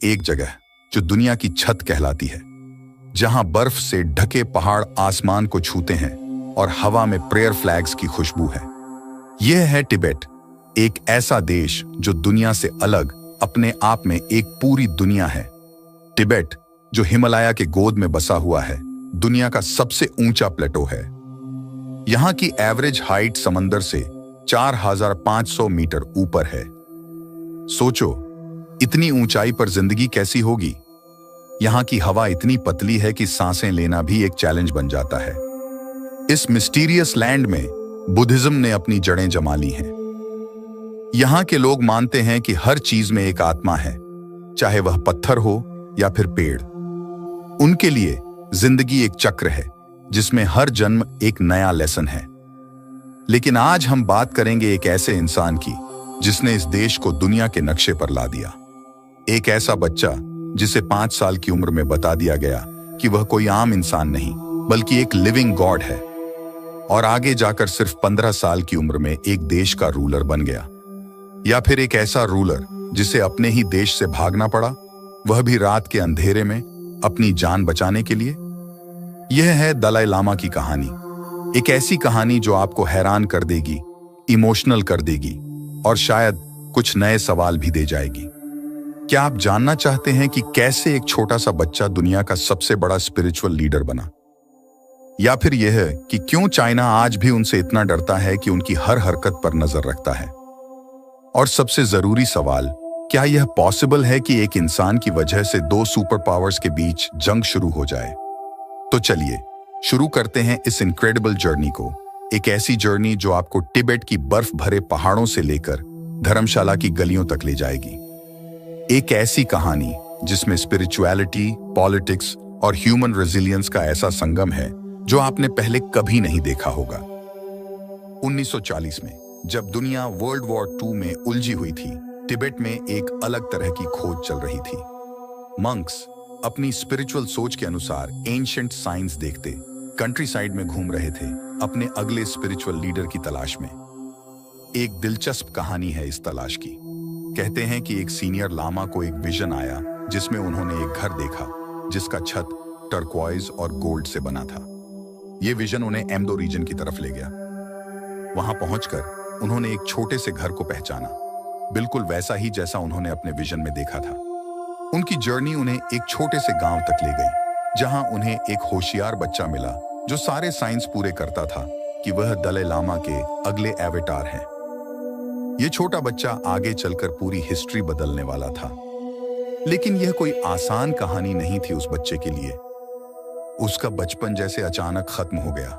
एक जगह जो दुनिया की छत कहलाती है, जहां बर्फ से ढके पहाड़ आसमान को छूते हैं और हवा में प्रेयर फ्लैग्स की खुशबू है। यह है तिब्बत, एक ऐसा देश जो दुनिया से अलग अपने आप में एक पूरी दुनिया है। तिब्बत जो हिमालय के गोद में बसा हुआ है, दुनिया का सबसे ऊंचा प्लेटो है। यहां की एवरेज हाइट समंदर से 4500 मीटर ऊपर है। सोचो, इतनी ऊंचाई पर जिंदगी कैसी होगी। यहां की हवा इतनी पतली है कि सांसें लेना भी एक चैलेंज बन जाता है। इस मिस्टीरियस लैंड में बुद्धिज्म ने अपनी जड़ें जमा ली हैं। यहां के लोग मानते हैं कि हर चीज में एक आत्मा है, चाहे वह पत्थर हो या फिर पेड़। उनके लिए जिंदगी एक चक्र है जिसमें हर जन्म एक नया लेसन है। लेकिन आज हम बात करेंगे एक ऐसे इंसान की जिसने इस देश को दुनिया के नक्शे पर ला दिया। एक ऐसा बच्चा जिसे 5 साल की उम्र में बता दिया गया कि वह कोई आम इंसान नहीं बल्कि एक लिविंग गॉड है, और आगे जाकर सिर्फ 15 साल की उम्र में एक देश का रूलर बन गया। या फिर एक ऐसा रूलर जिसे अपने ही देश से भागना पड़ा, वह भी रात के अंधेरे में अपनी जान बचाने के लिए। यह है दलाई लामा की कहानी, एक ऐसी कहानी जो आपको हैरान कर देगी, इमोशनल कर देगी और शायद कुछ नए सवाल भी दे जाएगी। क्या आप जानना चाहते हैं कि कैसे एक छोटा सा बच्चा दुनिया का सबसे बड़ा स्पिरिचुअल लीडर बना? या फिर यह है कि क्यों चाइना आज भी उनसे इतना डरता है कि उनकी हर हरकत पर नजर रखता है? और सबसे जरूरी सवाल, क्या यह पॉसिबल है कि एक इंसान की वजह से 2 सुपर पावर्स के बीच जंग शुरू हो जाए? तो चलिए शुरू करते हैं इस इनक्रेडिबल जर्नी को। एक ऐसी जर्नी जो आपको तिब्बत की बर्फ भरे पहाड़ों से लेकर धर्मशाला की गलियों तक ले जाएगी। एक ऐसी कहानी जिसमें स्पिरिचुअलिटी, पॉलिटिक्स और ह्यूमन रेजिलियंस का ऐसा संगम है जो आपने पहले कभी नहीं देखा होगा। 1940 में जब दुनिया वर्ल्ड वॉर 2 में उलझी हुई थी, तिब्बत में एक अलग तरह की खोज चल रही थी। मंक्स अपनी स्पिरिचुअल सोच के अनुसार एंशिएंट साइंस देखते कंट्री साइड में घूम रहे थे, अपने अगले स्पिरिचुअल लीडर की तलाश में। एक दिलचस्प कहानी है इस तलाश की। कहते हैं कि एक सीनियर लामा को एक विजन आया जिसमें उन्होंने एक घर देखा जिसका छत टर्क्वाइज और गोल्ड से बना था। यह विजन उन्हें एम्दो रीजन की तरफ ले गया। वहां पहुंचकर उन्होंने एक छोटे से घर को पहचाना, बिल्कुल वैसा ही जैसा उन्होंने अपने विजन में देखा था। उनकी जर्नी उन्हें एक छोटे से गांव तक ले गई, जहां उन्हें एक होशियार बच्चा मिला जो सारे साइंस पूरे करता था कि वह दलाई लामा के अगले एवेटार हैं। यह छोटा बच्चा आगे चलकर पूरी हिस्ट्री बदलने वाला था। लेकिन यह कोई आसान कहानी नहीं थी उस बच्चे के लिए। उसका बचपन जैसे अचानक खत्म हो गया।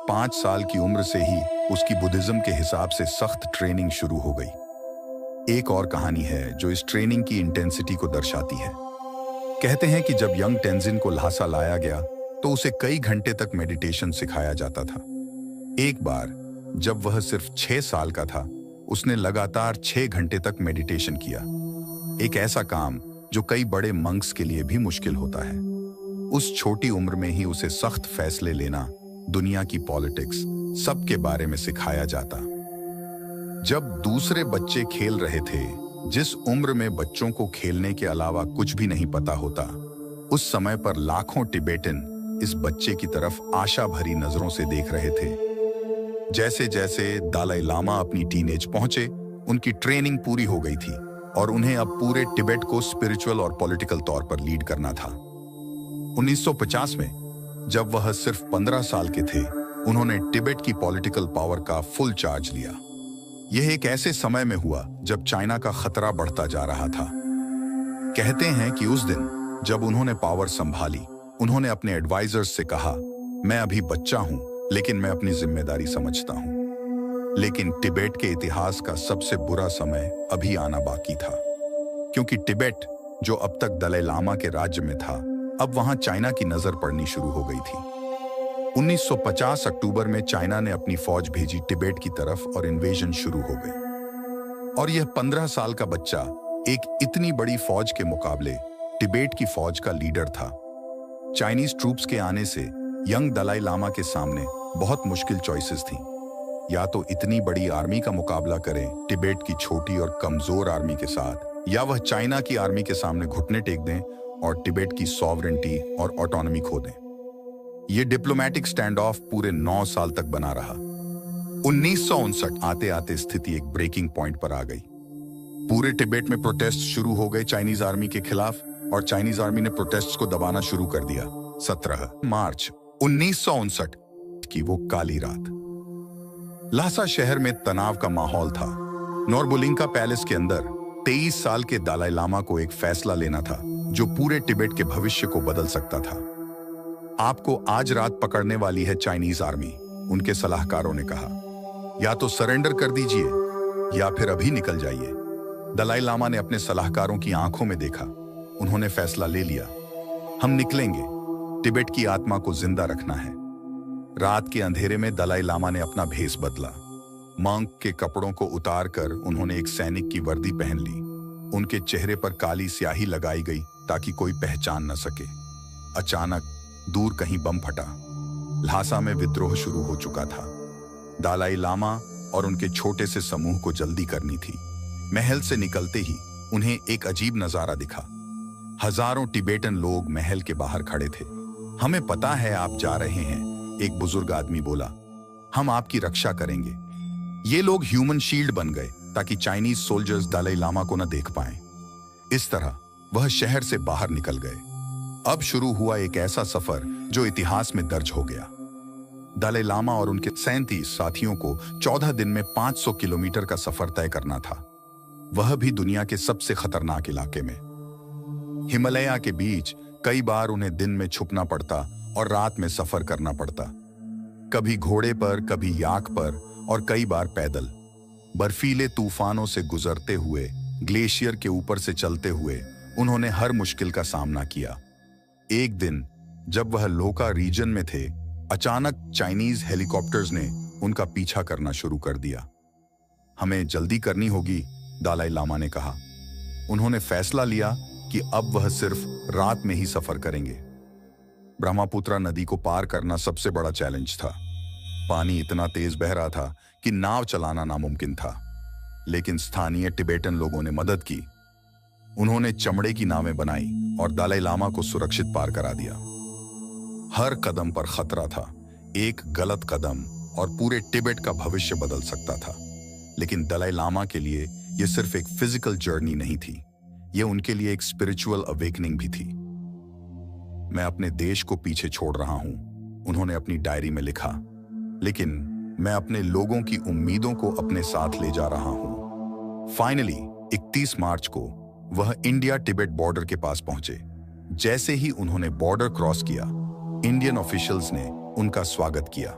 5 साल की उम्र से ही उसकी बुद्धिज्म के हिसाब से सख्त ट्रेनिंग शुरू हो गई। एक और कहानी है जो इस ट्रेनिंग की इंटेंसिटी को दर्शाती है। कहते हैं कि जब यंग टेंजिन को ल्हासा लाया गया तो उसे कई घंटे तक मेडिटेशन सिखाया जाता था। एक बार जब वह सिर्फ 6 साल का था, उसने लगातार 6 घंटे तक मेडिटेशन किया, एक ऐसा काम जो कई बड़े मंक्स के लिए भी मुश्किल होता है। उस छोटी उम्र में ही उसे सख्त फैसले लेना, दुनिया की पॉलिटिक्स, सबके बारे में सिखाया जाता। जब दूसरे बच्चे खेल रहे थे, जिस उम्र में बच्चों को खेलने के अलावा कुछ भी नहीं पता होता, उस समय पर लाखों तिब्बतन इस बच्चे की तरफ आशा भरी नजरों से देख रहे थे। जैसे जैसे दलाई लामा अपनी टीनेज पहुंचे, उनकी ट्रेनिंग पूरी हो गई थी और उन्हें अब पूरे तिब्बत को स्पिरिचुअल और पॉलिटिकल तौर पर लीड करना था। 1950 में जब वह सिर्फ 15 साल के थे, उन्होंने तिब्बत की पॉलिटिकल पावर का फुल चार्ज लिया। यह एक ऐसे समय में हुआ जब चाइना का खतरा बढ़ता जा रहा था। कहते हैं कि उस दिन जब उन्होंने पावर संभाली, उन्होंने अपने एडवाइजर्स से कहा, मैं अभी बच्चा हूं लेकिन मैं अपनी जिम्मेदारी समझता हूं। लेकिन तिब्बत के इतिहास का सबसे बुरा समय अभी आना बाकी था, क्योंकि तिब्बत जो अब तक दलाई लामा के राज्य में था, अब वहां चाइना की नजर पड़नी शुरू हो गई थी। 1950 अक्टूबर में चाइना ने अपनी फौज भेजी तिब्बत की तरफ और इन्वेजन शुरू हो गई। और यह 15 साल का बच्चा एक इतनी बड़ी फौज के मुकाबले तिब्बत की फौज का लीडर था। चाइनीज ट्रूप्स के आने से यंग दलाई लामा के सामने बहुत मुश्किल चॉइसेस थी। या तो इतनी बड़ी आर्मी का मुकाबला करें तिब्बत की छोटी और कमजोर आर्मी के साथ, या वह चाइना की आर्मी के सामने घुटने टेक दें और तिब्बत की सॉवरेंटी और ऑटोनॉमी खो दें। यह डिप्लोमेटिक स्टैंड ऑफ पूरे 9 साल तक बना रहा। 1959 आते आते स्थिति एक ब्रेकिंग पॉइंट पर आ गई। पूरे तिब्बत में प्रोटेस्ट शुरू हो गए चाइनीज आर्मी के खिलाफ, और चाइनीज आर्मी ने प्रोटेस्ट को दबाना शुरू कर दिया। 17 मार्च 1959 की वो काली रात, ल्हासा शहर में तनाव का माहौल था। नोरबुलिंका पैलेस के अंदर 23 साल के दलाई लामा को एक फैसला लेना था जो पूरे तिब्बत के भविष्य को बदल सकता था। आपको आज रात पकड़ने वाली है चाइनीज आर्मी, उनके सलाहकारों ने कहा। या तो सरेंडर कर दीजिए या फिर अभी निकल जाइए। दलाई लामा ने अपने सलाहकारों की आंखों में देखा। उन्होंने फैसला ले लिया, हम निकलेंगे। तिब्बत की आत्मा को जिंदा रखना है। रात के अंधेरे में दलाई लामा ने अपना भेष बदला। मंक के कपड़ों को उतारकर उन्होंने एक सैनिक की वर्दी पहन ली। उनके चेहरे पर काली स्याही लगाई गई ताकि कोई पहचान न सके। अचानक दूर कहीं बम फटा। ल्हासा में विद्रोह शुरू हो चुका था। दलाई लामा और उनके छोटे से समूह को जल्दी करनी थी। महल से निकलते ही उन्हें एक अजीब नजारा दिखा। हजारों तिब्बतन लोग महल के बाहर खड़े थे। हमें पता है आप जा रहे हैं, एक बुजुर्ग आदमी बोला। हम आपकी रक्षा करेंगे। ये लोग ह्यूमन शील्ड बन गए ताकि चाइनीज सोल्जर्स दलाई लामा को न देख पाएं। इस तरह वह शहर से बाहर निकल गए। अब शुरू हुआ एक ऐसा सफर जो इतिहास में दर्ज हो गया। दलाई लामा और उनके 37 साथियों को 14 दिन में 500 किलोमीटर का सफर तय करना था, वह भी दुनिया के सबसे खतरनाक इलाके में। हिमालय के बीच कई बार उन्हें दिन में छुपना पड़ता और रात में सफर करना पड़ता, कभी घोड़े पर, कभी याक पर और कई बार पैदल। बर्फीले तूफानों से गुजरते हुए, ग्लेशियर के ऊपर से चलते हुए उन्होंने हर मुश्किल का सामना किया। एक दिन जब वह लोका रीजन में थे, अचानक चाइनीज हेलीकॉप्टर्स ने उनका पीछा करना शुरू कर दिया। हमें जल्दी करनी होगी, दलाई लामा ने कहा। उन्होंने फैसला लिया कि अब वह सिर्फ रात में ही सफर करेंगे। ब्रह्मपुत्र नदी को पार करना सबसे बड़ा चैलेंज था। पानी इतना तेज बह रहा था कि नाव चलाना नामुमकिन था, लेकिन स्थानीय तिब्बतन लोगों ने मदद की। उन्होंने चमड़े की नावें बनाई और दलाई लामा को सुरक्षित पार करा दिया। हर कदम पर खतरा था। एक गलत कदम और पूरे तिब्बत का भविष्य बदल सकता था। लेकिन दलाई लामा के लिए यह सिर्फ एक फिजिकल जर्नी नहीं थी, यह उनके लिए एक स्पिरिचुअल अवेकनिंग भी थी। मैं अपने देश को पीछे छोड़ रहा हूं, उन्होंने अपनी डायरी में लिखा, लेकिन मैं अपने लोगों की उम्मीदों को अपने साथ ले जा रहा हूं। फाइनली 31 मार्च को वह इंडिया तिब्बत बॉर्डर के पास पहुंचे। जैसे ही उन्होंने बॉर्डर क्रॉस किया, इंडियन ऑफिशियल्स ने उनका स्वागत किया।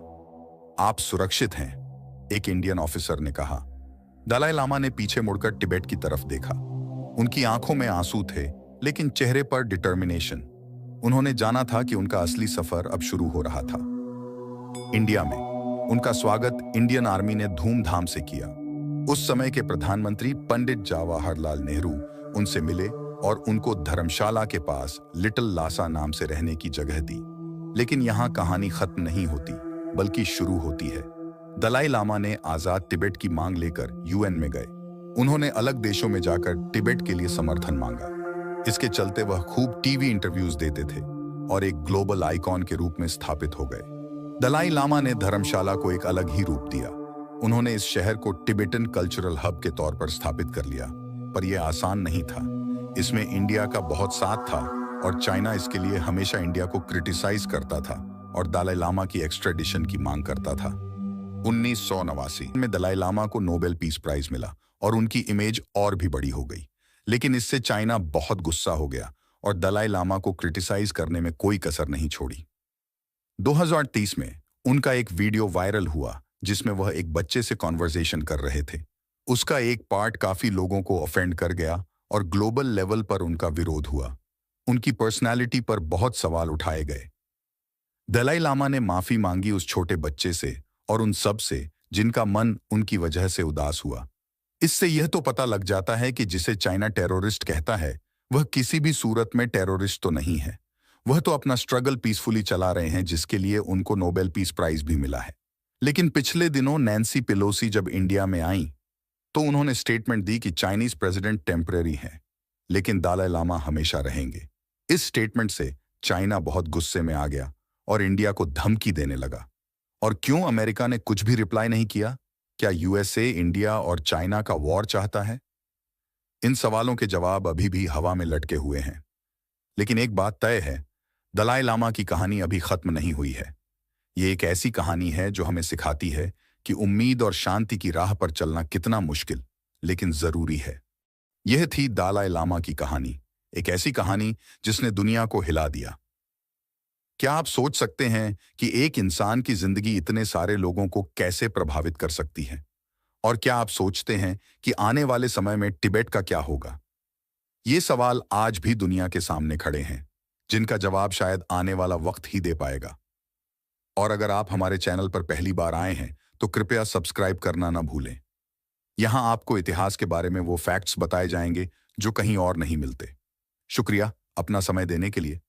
आप सुरक्षित हैं, एक इंडियन ऑफिसर ने कहा। दलाई लामा ने पीछे मुड़कर तिब्बत की तरफ देखा। उनकी आंखों में आंसू थे, लेकिन चेहरे पर डिटर्मिनेशन। उन्होंने जाना था कि उनका असली सफर अब शुरू हो रहा था। इंडिया में उनका स्वागत इंडियन आर्मी ने धूमधाम से किया। उस समय के प्रधानमंत्री पंडित जवाहरलाल नेहरू उनसे मिले और उनको धर्मशाला के पास लिटिल ल्हासा नाम से रहने की जगह दी। लेकिन यहाँ कहानी खत्म नहीं होती, बल्कि शुरू होती है। दलाई लामा ने आजाद तिब्बत की मांग लेकर यूएन में गए। उन्होंने अलग देशों में जाकर तिब्बत के लिए समर्थन मांगा। इसके चलते वह खूब टीवी इंटरव्यूज देते थे और एक ग्लोबल आइकॉन के रूप में स्थापित हो गए। दलाई लामा ने धर्मशाला को एक अलग ही रूप दिया। उन्होंने इस शहर को तिब्बतन कल्चरल हब के तौर पर स्थापित कर लिया, पर यह आसान नहीं था। इसमें इंडिया का बहुत साथ था और चाइना इसके लिए हमेशा इंडिया को क्रिटिसाइज करता था और दलाई लामा की एक्स्ट्राडिशन की मांग करता था। 1989 में दलाई लामा को नोबेल पीस प्राइज मिला और उनकी इमेज और भी बड़ी हो गई। लेकिन इससे चाइना बहुत गुस्सा हो गया और दलाई लामा को क्रिटिसाइज करने में कोई कसर नहीं छोड़ी। 2030 में उनका एक वीडियो वायरल हुआ जिसमें वह एक बच्चे से कॉन्वर्सेशन कर रहे थे। उसका एक पार्ट काफी लोगों को ऑफेंड कर गया और ग्लोबल लेवल पर उनका विरोध हुआ। उनकी पर्सनालिटी पर बहुत सवाल उठाए गए। दलाई लामा ने माफी मांगी उस छोटे बच्चे से और उन सब से जिनका मन उनकी वजह से उदास हुआ। इससे यह तो पता लग जाता है कि जिसे चाइना टेररिस्ट कहता है, वह किसी भी सूरत में टेररिस्ट तो नहीं है। वह तो अपना स्ट्रगल पीसफुली चला रहे हैं, जिसके लिए उनको नोबेल पीस प्राइज भी मिला है। लेकिन पिछले दिनों नैन्सी पेलोसी जब इंडिया में आईं, तो उन्होंने स्टेटमेंट दी कि चाइनीज प्रेसिडेंट टेम्परेरी हैं, लेकिन दलाई लामा हमेशा रहेंगे। इस स्टेटमेंट से चाइना बहुत गुस्से में आ गया और इंडिया को धमकी देने लगा। और क्यों अमेरिका ने कुछ भी रिप्लाई नहीं किया? क्या यूएसए इंडिया और चाइना का वॉर चाहता है? इन सवालों के जवाब अभी भी हवा में लटके हुए हैं। लेकिन एक बात तय है, दलाई लामा की कहानी अभी खत्म नहीं हुई है। ये एक ऐसी कहानी है जो हमें सिखाती है कि उम्मीद और शांति की राह पर चलना कितना मुश्किल लेकिन जरूरी है। यह थी दलाई लामा की कहानी, एक ऐसी कहानी जिसने दुनिया को हिला दिया। क्या आप सोच सकते हैं कि एक इंसान की जिंदगी इतने सारे लोगों को कैसे प्रभावित कर सकती है? और क्या आप सोचते हैं कि आने वाले समय में तिब्बत का क्या होगा? ये सवाल आज भी दुनिया के सामने खड़े हैं, जिनका जवाब शायद आने वाला वक्त ही दे पाएगा। और अगर आप हमारे चैनल पर पहली बार आए हैं तो कृपया सब्सक्राइब करना ना भूलें। यहां आपको इतिहास के बारे में वो फैक्ट्स बताए जाएंगे जो कहीं और नहीं मिलते। शुक्रिया अपना समय देने के लिए।